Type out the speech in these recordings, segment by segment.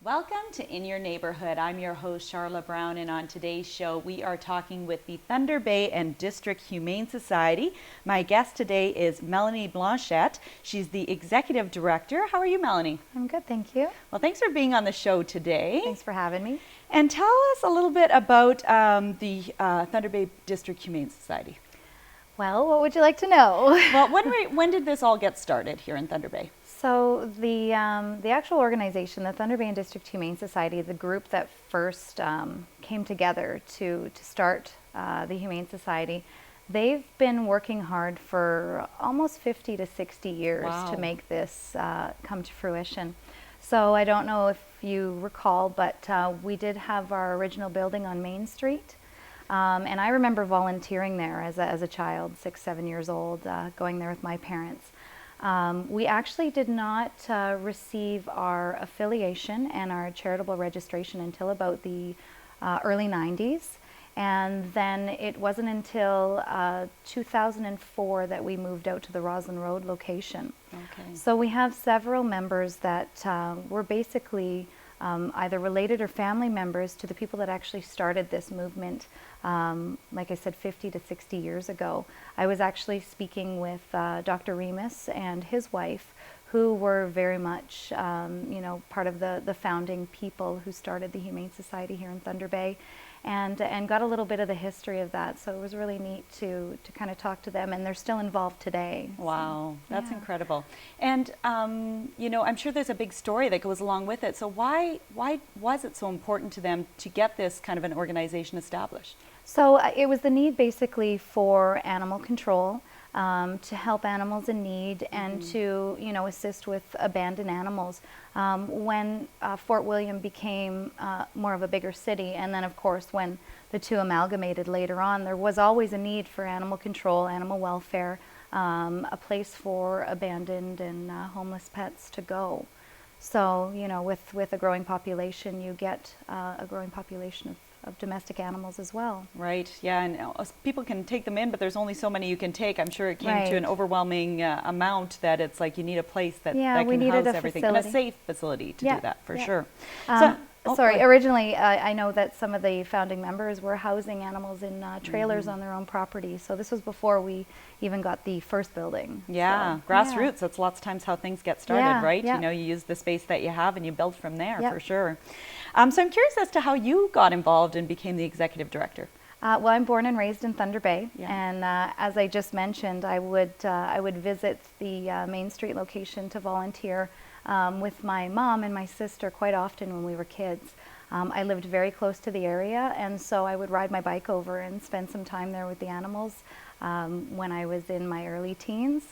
Welcome to In Your Neighborhood. I'm your host, Charla Brown, and on today's show, we are talking with the Thunder Bay and District Humane Society. My guest today is Melanie Blanchette. She's the Executive Director. How are you, Melanie? I'm good, thank you. Well, thanks for being on the show today. Thanks for having me. And tell us a little bit about the Thunder Bay District Humane Society. Well, what would you like to know? Well, when did this all get started here in Thunder Bay? So the actual organization, the Thunder Bay and District Humane Society, the group that first came together to start the Humane Society, they've been working hard for almost 50 to 60 years Wow. to make this come to fruition. So I don't know if you recall, but we did have our original building on Main Street. And I remember volunteering there as a child, 6, 7 years old, going there with my parents. We actually did not receive our affiliation and our charitable registration until about the early 90s. And then it wasn't until 2004 that we moved out to the Roslyn Road location. Okay. So we have several members that were basically either related or family members to the people that actually started this movement, like I said, 50 to 60 years ago. I was actually speaking with Dr. Remus and his wife, who were very much, part of the founding people who started the Humane Society here in Thunder Bay, and got a little bit of the history of that. So it was really neat to kind of talk to them, and they're still involved today. Wow, that's yeah. incredible. And I'm sure there's a big story that goes along with it. So why was it so important to them to get this kind of an organization established? So it was the need basically for animal control, to help animals in need, and to assist with abandoned animals. When Fort William became more of a bigger city, and then of course when the two amalgamated later on, there was always a need for animal control, animal welfare, a place for abandoned and homeless pets to go. So with a growing population, you get a growing population of domestic animals as well. Right, yeah, and people can take them in, but there's only so many you can take. I'm sure it came to an overwhelming amount that it's like you need a place that can house everything. And a safe facility to do that, for sure. Originally, I know that some of the founding members were housing animals in trailers on their own property. So this was before we even got the first building. Yeah, so, grassroots, that's lots of times how things get started, right? Yeah. You use the space that you have and you build from there, for sure. So I'm curious as to how you got involved and became the executive director. Well, I'm born and raised in Thunder Bay, and as I just mentioned, I would visit the Main Street location to volunteer with my mom and my sister quite often when we were kids. I lived very close to the area, and so I would ride my bike over and spend some time there with the animals when I was in my early teens.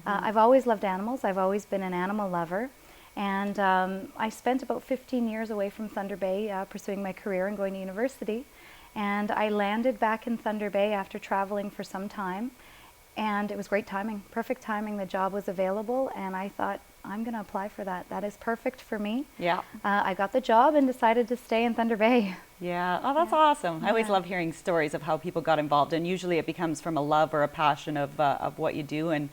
I've always loved animals. I've always been an animal lover. And I spent about 15 years away from Thunder Bay pursuing my career and going to university. And I landed back in Thunder Bay after traveling for some time. And it was great timing, perfect timing. The job was available, and I thought, I'm going to apply for that. That is perfect for me. Yeah. I got the job and decided to stay in Thunder Bay. Yeah, oh, that's awesome. I always love hearing stories of how people got involved, and usually it becomes from a love or a passion of what you do, and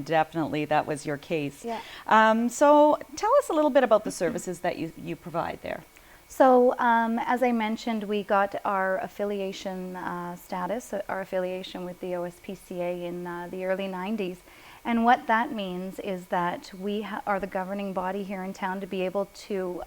definitely that was your case. Yeah. So tell us a little bit about the services that you provide there. So as I mentioned, we got our affiliation status, our affiliation with the OSPCA in the early 90s. And what that means is that we are the governing body here in town to be able to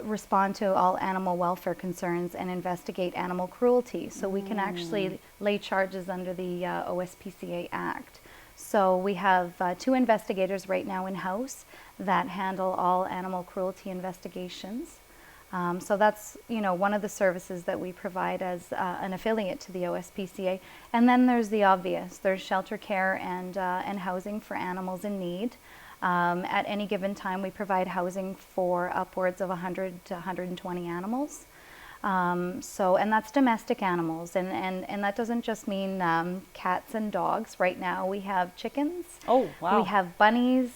respond to all animal welfare concerns and investigate animal cruelty. So we can actually lay charges under the OSPCA Act. So we have 2 investigators right now in-house that handle all animal cruelty investigations. So that's one of the services that we provide as an affiliate to the OSPCA. And then there's the obvious. There's shelter care and housing for animals in need. At any given time, we provide housing for upwards of 100 to 120 animals. And that's domestic animals, and that doesn't just mean cats and dogs. Right now we have chickens. Oh, wow. We have bunnies,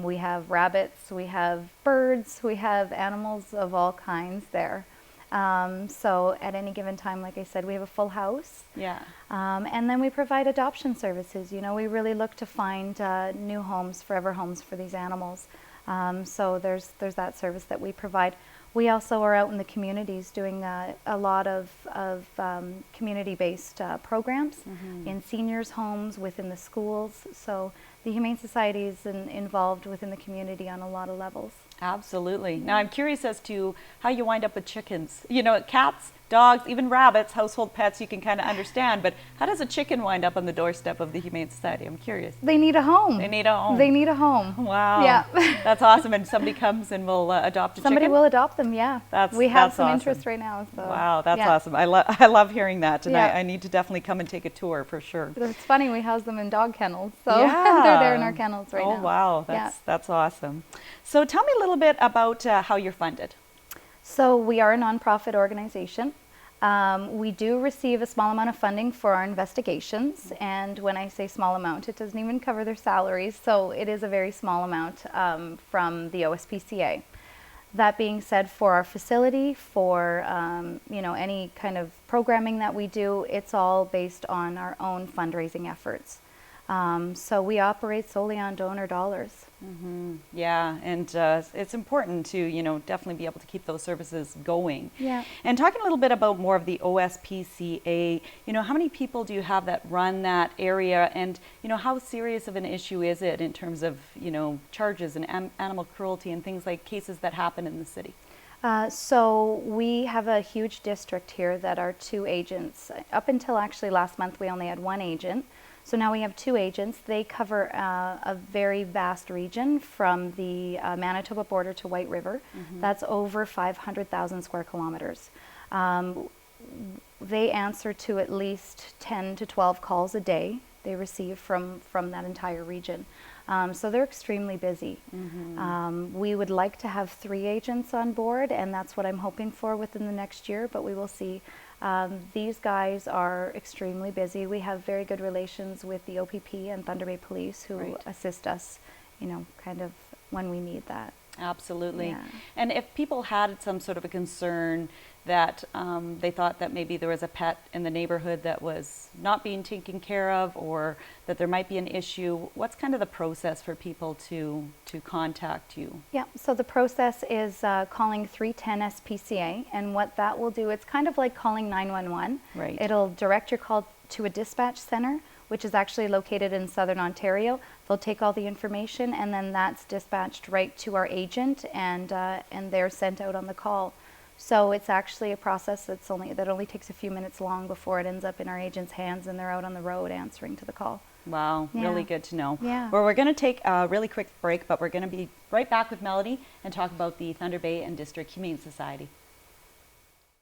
we have rabbits, we have birds, we have animals of all kinds there. So at any given time, like I said, we have a full house. Yeah. And then we provide adoption services. You know, we really look to find new homes, forever homes for these animals. So there's that service that we provide. We also are out in the communities doing a lot of community-based programs in seniors' homes, within the schools. So the Humane Society is involved within the community on a lot of levels. Absolutely. Now I'm curious as to how you wind up with chickens. You know, cats, dogs, even rabbits, household pets you can kind of understand, but how does a chicken wind up on the doorstep of the Humane Society? I'm curious. They need a home. They need a home. They need a home. Wow. Yeah. That's awesome. And somebody comes and will adopt a Somebody chicken? will adopt them, yeah. We have that's some awesome. interest right now. So, wow, that's yeah. awesome. I love hearing that, and Yeah. I need to definitely come and take a tour for sure. It's funny, we house them in dog kennels, so Yeah. they're there in our kennels right now. Oh, wow. That's awesome. So tell me a little bit about how you're funded. So we are a nonprofit organization. We do receive a small amount of funding for our investigations, and when I say small amount, it doesn't even cover their salaries, so it is a very small amount from the OSPCA. That being said, for our facility, for you know, any kind of programming that we do, it's all based on our own fundraising efforts. So we operate solely on donor dollars. Yeah, and it's important to, you know, definitely be able to keep those services going. Yeah. And talking a little bit about more of the OSPCA, you know, how many people do you have that run that area, and, you know, how serious of an issue is it in terms of, you know, charges and animal cruelty and things like cases that happen in the city? So we have a huge district here that are 2 agents. Up until actually last month, we only had 1 agent. So now we have 2 agents. They cover a very vast region from the Manitoba border to White River. That's over 500,000 square kilometers. They answer to at least 10 to 12 calls a day they receive from that entire region. So they're extremely busy. We would like to have 3 agents on board, and that's what I'm hoping for within the next year, but we will see. These guys are extremely busy. We have very good relations with the OPP and Thunder Bay Police, who assist us, you know, kind of when we need that. Absolutely. Yeah. And if people had some sort of a concern that they thought that maybe there was a pet in the neighborhood that was not being taken care of, or that there might be an issue, what's kind of the process for people to contact you? Yeah, so the process is calling 310 SPCA, and what that will do, it's kind of like calling 911. Right. It'll direct your call to a dispatch center, which is actually located in Southern Ontario. They'll take all the information, and then that's dispatched right to our agent, and they're sent out on the call. So it's actually a process that only takes a few minutes long before it ends up in our agent's hands and they're out on the road answering to the call. Wow, Yeah. really good to know. Yeah. Well, we're going to take a really quick break, but we're going to be right back with Melody and talk about the Thunder Bay and District Humane Society.